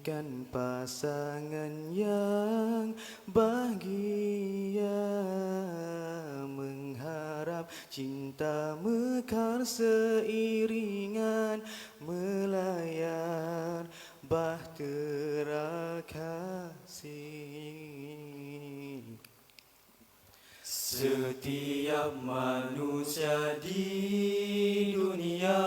Impikan pasangan yang bahagia, mengharap cinta mekar seiringan melayar bahtera kasih. Setiap manusia di dunia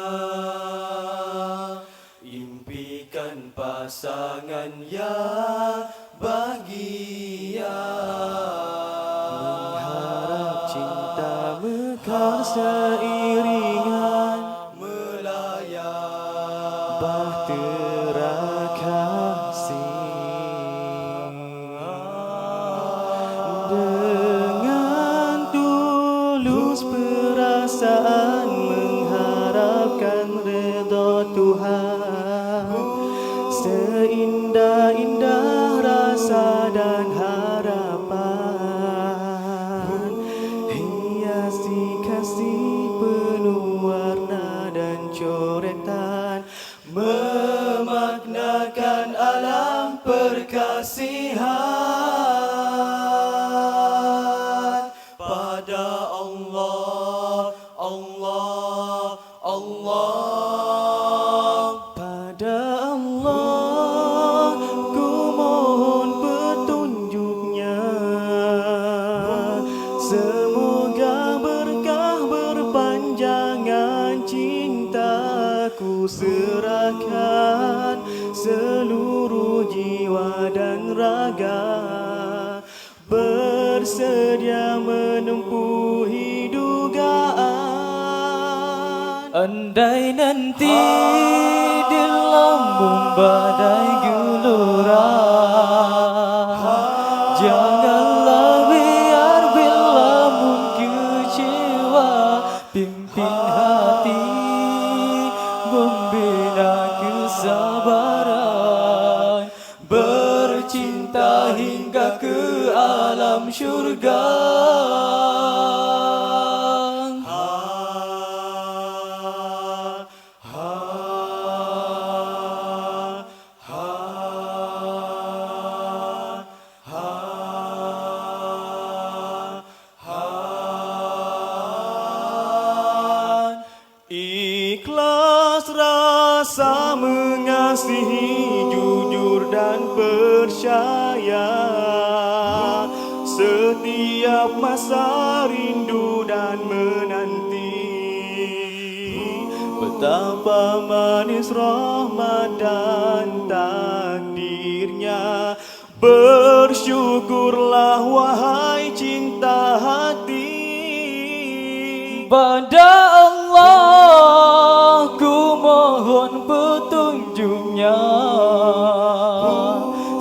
impikan pasangan yang bahagia, mengharap cinta mekar seiringan melayar bahtera kasih. Dengan tulus perasaan mengharapkan redha Tuhan, seindah-indah rasa dan harapan, hiasi kasih penuh warna dan coretan, memaknakan alam perkasihan pada Allah, Allah, Allah. Pada Allah ku mohon petunjuknya, semoga berkah berpanjangan cintaku, serahkan seluruh jiwa dan raga, bersedia menempuhi dugaan. Andai nanti di lambung badai gelora, janganlah biar bila kecewa, pimpin hati membina kesabaran, bercinta hingga ke alam syurga. Ikhlas rasa mengasihi, jujur dan percaya, setiap masa rindu dan menanti, betapa manis rahmat dan takdirnya. Bersyukurlah wahai cinta hati, pada Allah ku mohon petunjuknya,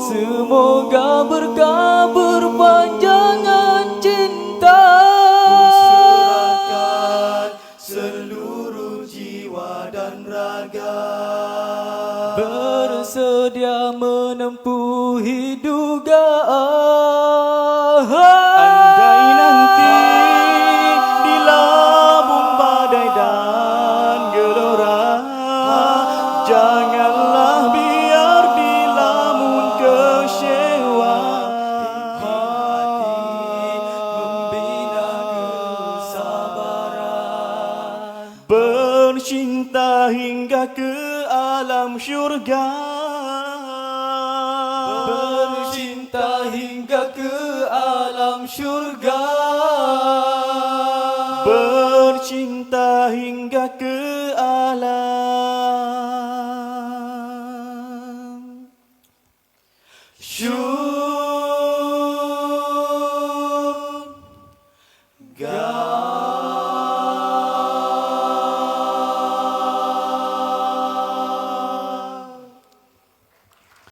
semoga berkah berpanjangan cinta, serahkan seluruh jiwa dan raga, bersedia menempuhi dugaan. Andai nanti di lambung badai dan gelora, janganlah biar dilamun kecewa, hati membina kesabaran, bercinta hingga ke alam syurga, bercinta hingga ke alam syurga, bercinta hingga ke alam syurga.